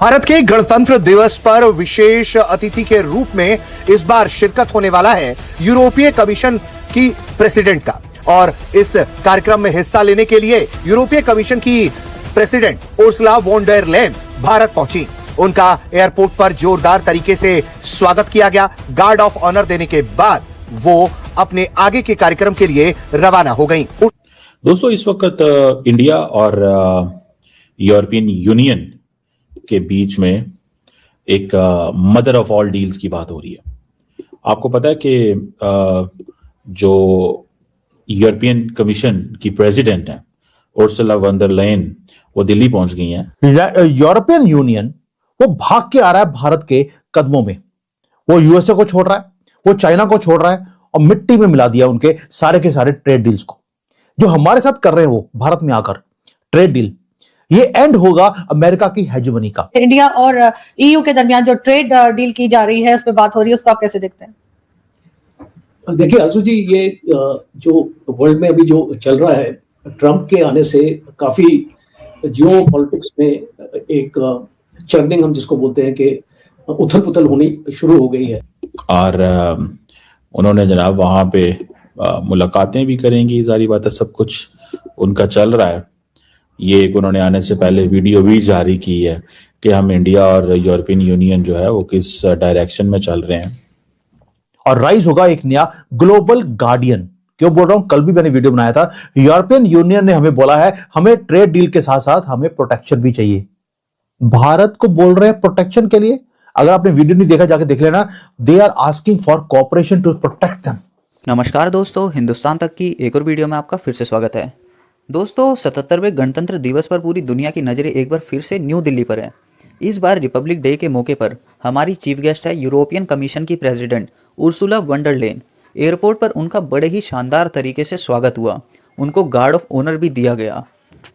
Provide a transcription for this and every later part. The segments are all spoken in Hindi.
भारत के गणतंत्र दिवस पर विशेष अतिथि के रूप में इस बार शिरकत होने वाला है यूरोपीय कमीशन की प्रेसिडेंट का। और इस कार्यक्रम में हिस्सा लेने के लिए यूरोपीय कमीशन की president Ursula von der Leyen Bharat पहुंची। उनका एयरपोर्ट पर जोरदार तरीके से स्वागत किया गया। गार्ड ऑफ ऑनर देने के बाद वो अपने आगे के कार्यक्रम के लिए रवाना हो गई। दोस्तों, इस वक्त इंडिया और यूरोपियन यूनियन के बीच में एक मदर ऑफ ऑल डील्स की बात हो रही है। आपको पता है कि जो यूरोपियन कमीशन की प्रेसिडेंट हैं उर्सुला वॉन डेर लेयन, वो दिल्ली पहुंच गई हैं। यूरोपियन यूनियन वो भाग के आ रहा है भारत के कदमों में। वो यूएसए को छोड़ रहा है, वो चाइना को छोड़ रहा है और मिट्टी में मिला दिया उनके सारे के सारे ट्रेड डील्स को जो हमारे साथ कर रहे हैं। वो भारत में आकर ट्रेड डील, ये एंड होगा अमेरिका की हेजेमनी का। इंडिया और ईयू के दरमियान जो ट्रेड डील की जा रही है, उस पर बात हो रही है, उसको आप कैसे देखते हैं? देखिए आजू जी, ये जो वर्ल्ड में अभी जो चल रहा है, ट्रंप के आने से काफी जियो पॉलिटिक्स में एक चर्निंग, हम जिसको बोलते हैं कि उथल पुथल होनी शुरू हो गई है। और उन्होंने जनाब वहां पे मुलाकातें भी करेंगी, सारी बातें, सब कुछ उनका चल रहा है। ये एक उन्होंने आने से पहले वीडियो भी जारी की है कि हम इंडिया और यूरोपियन यूनियन जो है वो किस डायरेक्शन में चल रहे हैं। और राइज होगा एक नया ग्लोबल गार्डियन। क्यों बोल रहा हूं, कल भी मैंने वीडियो बनाया था। यूरोपियन यूनियन ने हमें बोला है हमें ट्रेड डील के साथ साथ हमें प्रोटेक्शन भी चाहिए। भारत को बोल रहे हैं प्रोटेक्शन के लिए। अगर आपने वीडियो नहीं देखा, जाके देख लेना। They are asking for cooperation to protect them. नमस्कार दोस्तों, हिंदुस्तान तक की एक और वीडियो में आपका फिर से स्वागत है। दोस्तों, 77वें गणतंत्र दिवस पर पूरी दुनिया की नज़रें एक बार फिर से न्यू दिल्ली पर है। इस बार रिपब्लिक डे के मौके पर हमारी चीफ गेस्ट है यूरोपियन कमीशन की president Ursula von der Leyen. Airport पर उनका बड़े ही शानदार तरीके से स्वागत हुआ। उनको गार्ड ऑफ ऑनर भी दिया गया।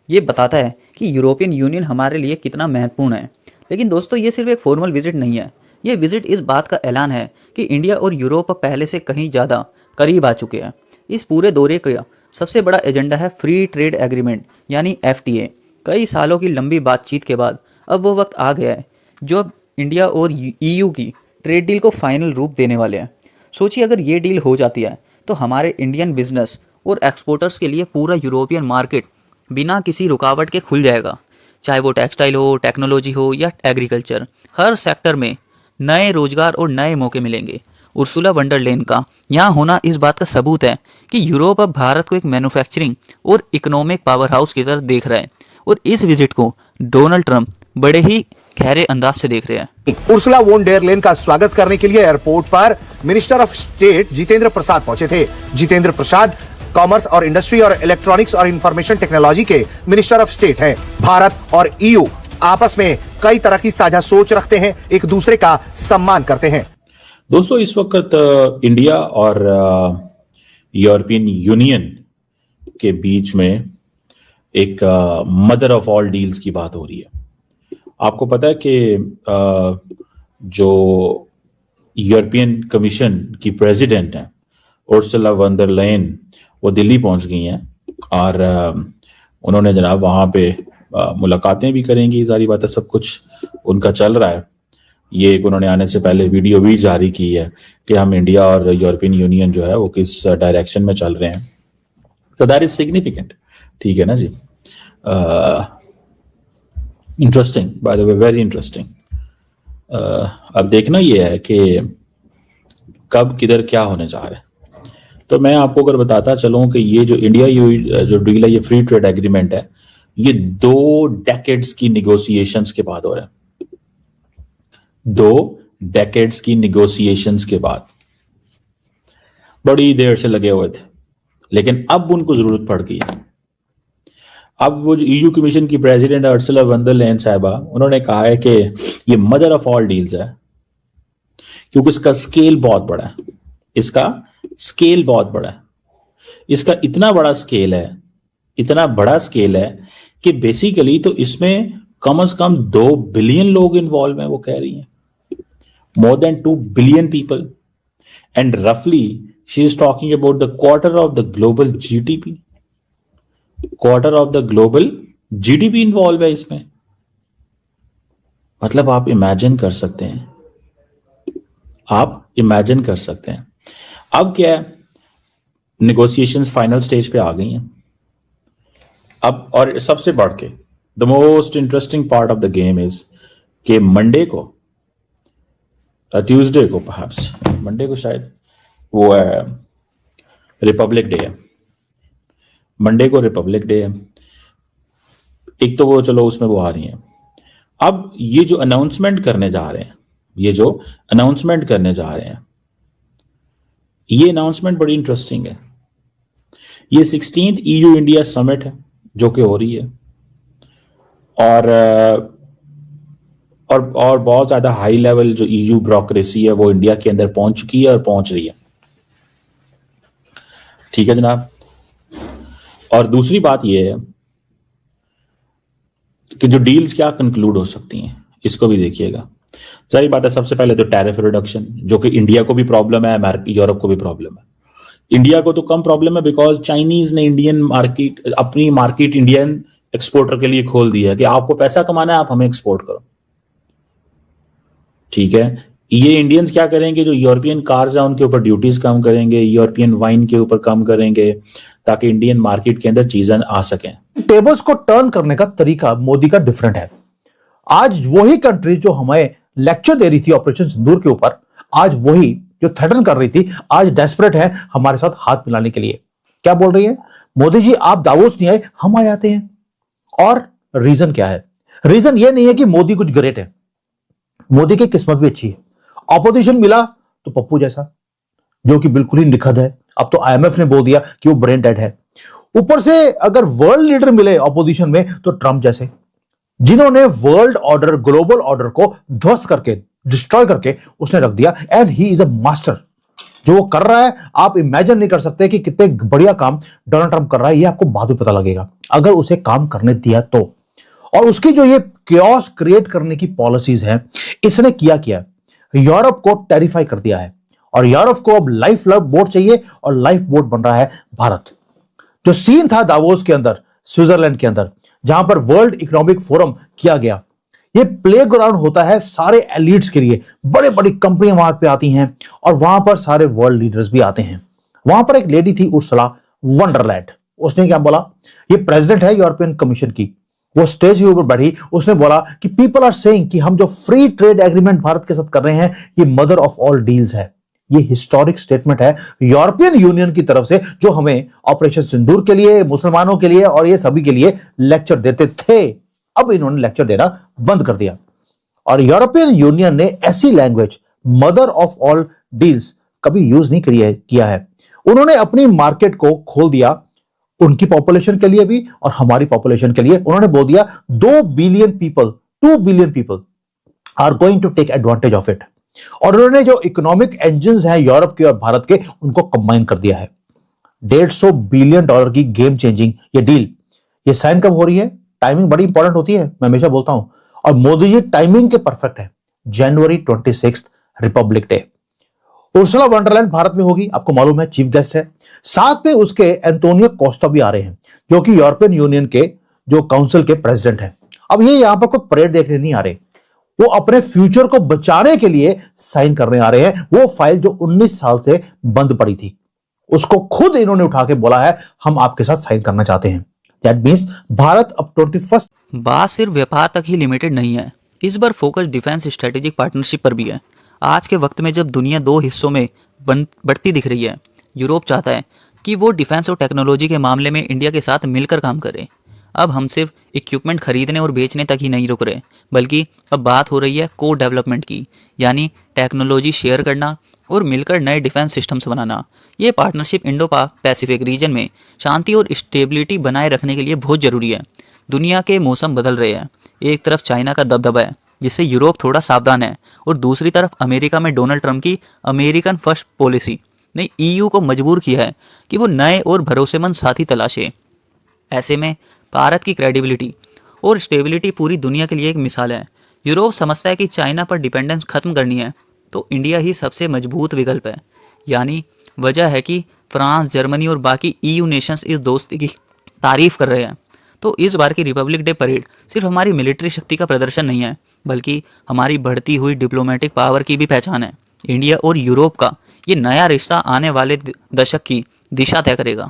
ये बताता है कि यूरोपियन यूनियन हमारे लिए कितना महत्वपूर्ण है। लेकिन दोस्तों, ये सिर्फ एक फॉर्मल विजिट नहीं है। ये विजिट इस बात का ऐलान है कि इंडिया और यूरोप पहले से कहीं ज़्यादा करीब आ चुके हैं। इस पूरे दौरे का सबसे बड़ा एजेंडा है फ्री ट्रेड एग्रीमेंट यानी FTA। कई सालों की लंबी बातचीत के बाद अब वो वक्त आ गया है जो अब इंडिया और EU की ट्रेड डील को फाइनल रूप देने वाले हैं। सोचिए, अगर ये डील हो जाती है तो हमारे इंडियन बिजनेस और एक्सपोर्टर्स के लिए पूरा यूरोपियन मार्केट बिना किसी रुकावट के खुल जाएगा। चाहे वो टेक्सटाइल हो, टेक्नोलॉजी हो या एग्रीकल्चर, हर सेक्टर में नए रोजगार और नए मौके मिलेंगे। उर्सुला वॉन डेर लेयन का यहाँ होना इस बात का सबूत है कि यूरोप अब भारत को एक मैन्युफैक्चरिंग और इकोनॉमिक पावर हाउस की तरफ देख रहा है। और इस विजिट को डोनाल्ड ट्रंप बड़े ही गहरे अंदाज से देख रहे हैं। उर्सुला वॉन डेर लेयन का स्वागत करने के लिए एयरपोर्ट पर minister of state Jitendra Prasad पहुंचे थे। जितेंद्र प्रसाद कॉमर्स और इंडस्ट्री और इलेक्ट्रॉनिक्स और इंफॉर्मेशन टेक्नोलॉजी के मिनिस्टर ऑफ स्टेट हैं। भारत और EU आपस में कई तरह की साझा सोच रखते हैं, एक दूसरे का सम्मान करते हैं। दोस्तों, इस वक्त इंडिया और यूरोपियन यूनियन के बीच में एक मदर ऑफ ऑल डील्स की बात हो रही है। आपको पता है कि जो यूरोपियन कमीशन की प्रेसिडेंट हैं उर्सुला वॉन डेर लेयन, वो दिल्ली पहुंच गई हैं। और उन्होंने जनाब वहाँ पे मुलाकातें भी करेंगी, सारी बातें, सब कुछ उनका चल रहा है। ये एक उन्होंने आने से पहले वीडियो भी जारी की है कि हम इंडिया और यूरोपियन यूनियन जो है वो किस डायरेक्शन में चल रहे हैं। तो दैट इज सिग्निफिकेंट, ठीक है ना जी। Interesting, by the way, very interesting. अब देखना ये है कि कब किधर क्या होने जा रहा है। तो मैं आपको अगर बताता चलूं कि ये जो इंडिया जो डील है, ये फ्री ट्रेड एग्रीमेंट है, ये 2 डेकेड्स की निगोशिएशंस के बाद हो रहा है। 2 डेकेड्स की निगोशिएशंस के बाद, बड़ी देर से लगे हुए थे, लेकिन अब उनको जरूरत पड़ गई है। अब वो जो EU कमीशन की president Ursula von der Leyen साहिबा, उन्होंने कहा है कि ये मदर ऑफ ऑल डील्स है क्योंकि इसका स्केल बहुत बड़ा है। इसका स्केल बहुत बड़ा है। इसका इतना बड़ा स्केल है, इतना बड़ा स्केल है कि बेसिकली तो इसमें कम से कम 2 बिलियन लोग इन्वॉल्व हैं, वो कह रही हैं। More than 2 billion people, and roughly she is talking about the quarter of the global GDP. Quarter of the global GDP involved है इसमें। मतलब आप इमेजिन कर सकते हैं, अब क्या है, नेगोशिएशंस फाइनल स्टेज पे आ गई हैं अब। और सबसे बढ़ के the most interesting part of the game is कि मंडे को, ट्यूसडे को, परहैप्स मंडे को शायद वो है रिपब्लिक डे है, मंडे को रिपब्लिक डे है। एक तो वो चलो उसमें वो आ रही हैं। अब ये जो अनाउंसमेंट करने जा रहे हैं, ये अनाउंसमेंट बड़ी इंटरेस्टिंग है। ये 16th EU इंडिया समिट है जो कि हो रही है, और बहुत ज्यादा हाई लेवल जो EU ब्यूरोक्रेसी है वो इंडिया के अंदर पहुंच चुकी है और पहुंच रही है। ठीक है जनाब। और दूसरी बात यह है कि जो डील्स क्या कंक्लूड हो सकती हैं, इसको भी देखिएगा। सारी बात है, सबसे पहले तो टैरिफ रिडक्शन, जो कि इंडिया को भी प्रॉब्लम है, यूरोप को भी प्रॉब्लम है। इंडिया को तो कम प्रॉब्लम है बिकॉज चाइनीज ने इंडियन मार्केट, अपनी मार्केट इंडियन एक्सपोर्टर के लिए खोल दिया है कि आपको पैसा कमाना है, आप हमें एक्सपोर्ट करो। ठीक है, ये इंडियंस क्या करेंगे, जो यूरोपियन कार्स हैं उनके ऊपर ड्यूटीज कम करेंगे, यूरोपियन वाइन के ऊपर कम करेंगे, ताकि इंडियन मार्केट के अंदर चीजें आ सकें। टेबल्स को टर्न करने का तरीका मोदी का डिफरेंट है। आज वही कंट्री जो हमें लेक्चर दे रही थी ऑपरेशन सिंदूर के ऊपर, आज वही जो थ्रेटन कर रही थी, आज डेस्परेट है हमारे साथ हाथ मिलाने के लिए। क्या बोल रही है, मोदी जी आप दावोस नहीं आए, हम आ जाते हैं। और रीजन क्या है? रीजन ये नहीं है कि मोदी कुछ ग्रेट है, मोदी की किस्मत भी अच्छी है। ऑपोजिशन मिला तो पप्पू जैसा, जो कि बिल्कुल ही निखद है। अब तो IMF ने बोल दिया कि वो ब्रेन डेड है। ऊपर से अगर वर्ल्ड लीडर मिले ऑपोजिशन में तो ट्रंप जैसे, जिन्होंने वर्ल्ड ऑर्डर, ग्लोबल ऑर्डर को ध्वस्त करके, डिस्ट्रॉय करके उसने रख दिया। And he is a master. जो वो कर रहा है, आप इमेजिन नहीं कर सकते कि कितने बढ़िया काम डोनाल्ड ट्रंप कर रहा है। ये आपको बाद में पता लगेगा अगर उसे काम करने दिया तो। और उसकी जो ये क्योस क्रिएट करने की पॉलिसीज हैं, इसने किया यूरोप को टेरिफाई कर दिया है। और यूरोप को अब लाइफ बोट चाहिए, और लाइफ बोट बन रहा है भारत। जो सीन था दावोस के अंदर, स्विट्जरलैंड के अंदर, जहां पर वर्ल्ड इकोनॉमिक फोरम किया गया, ये प्लेग्राउंड होता है सारे एलिट्स के लिए। बड़े बड़ी कंपनियां वहां पे आती हैं और वहां पर सारे वर्ल्ड लीडर्स भी आते हैं। वहां पर एक लेडी थी उर्सुला वंडरलैंड, उसने क्या बोला, ये प्रेसिडेंट है यूरोपियन कमीशन की, वो स्टेज के ऊपर बैठी, उसने बोला कि पीपल आर सेइंग कि हम जो फ्री ट्रेड एग्रीमेंट भारत के साथ कर रहे हैं, ये मदर ऑफ ऑल डील्स है। ये हिस्टोरिक स्टेटमेंट है यूरोपियन यूनियन की तरफ से, जो हमें ऑपरेशन सिंदूर के लिए, मुसलमानों के लिए और ये सभी के लिए लेक्चर देते थे। अब इन्होंने लेक्चर देना बंद कर दिया। और यूरोपियन यूनियन ने ऐसी language, mother of all deals, कभी यूज नहीं किया है। उन्होंने अपनी मार्केट को खोल दिया, उनकी पॉपुलेशन के लिए भी और हमारी पॉपुलेशन के लिए। उन्होंने बोल दिया 2 billion people are going to take advantage of it. और उन्होंने जो इकोनॉमिक इंजन्स हैं यूरोप के और भारत के, उनको कंबाइन कर दिया है। $150 बिलियन की गेम चेंजिंग ये डील, ये साइन कब हो रही है? टाइमिंग बड़ी इंपॉर्टेंट होती है, मैं हमेशा बोलता हूं। और मोदी जी टाइमिंग के परफेक्ट है। जनवरी 26 Republic day, Ursula Wonderland Bharat में होगी, आपको मालूम है, चीफ गेस्ट है। साथ में उसके एंटोनियो कोस्टा भी आ रहे हैं, जो कि यूरोपियन यूनियन के जो काउंसिल के प्रेसिडेंट हैं। अब ये यहां पर कोई परेड देखने नहीं आ रहे, वो अपने फ्यूचर को बचाने के लिए साइन करने आ रहे हैं। वो फाइल जो 19 साल से बंद पड़ी थी, उसको खुद इन्होंने उठा के बोला है हम आपके साथ साइन करना चाहते हैं। दैट मींस भारत अब 21 बात सिर्फ व्यापार तक ही लिमिटेड नहीं है, इस बार फोकस डिफेंस स्ट्रेटेजिक पार्टनरशिप पर भी है। आज के वक्त में जब दुनिया 2 हिस्सों में बढ़ती दिख रही है, यूरोप चाहता है कि वो डिफेंस और टेक्नोलॉजी के मामले में इंडिया के साथ मिलकर काम करे। अब हम सिर्फ इक्विपमेंट खरीदने और बेचने तक ही नहीं रुक रहे, बल्कि अब बात हो रही है को डेवलपमेंट की, यानी टेक्नोलॉजी शेयर करना और मिलकर नए डिफेंस सिस्टम्स बनाना। ये पार्टनरशिप इंडो पैसिफिक रीजन में शांति और स्टेबिलिटी बनाए रखने के लिए बहुत ज़रूरी है। दुनिया के मौसम बदल रहे हैं, एक तरफ चाइना का दबदबा है जिससे यूरोप थोड़ा सावधान है, और दूसरी तरफ अमेरिका में डोनाल्ड ट्रंप की अमेरिकन फर्स्ट पॉलिसी ने EU को मजबूर किया है कि वो नए और भरोसेमंद साथी तलाशे। ऐसे में भारत की क्रेडिबिलिटी और स्टेबिलिटी पूरी दुनिया के लिए एक मिसाल है। यूरोप समझता है कि चाइना पर डिपेंडेंस खत्म करनी है तो इंडिया ही सबसे मजबूत विकल्प है। यानी वजह है कि फ्रांस, जर्मनी और बाकी EU नेशंस इस दोस्ती की तारीफ कर रहे हैं। तो इस बार की रिपब्लिक डे परेड सिर्फ हमारी मिलिट्री शक्ति का प्रदर्शन नहीं है, बल्कि हमारी बढ़ती हुई डिप्लोमेटिक पावर की भी पहचान है। इंडिया और यूरोप का ये नया रिश्ता आने वाले दशक की दिशा तय करेगा।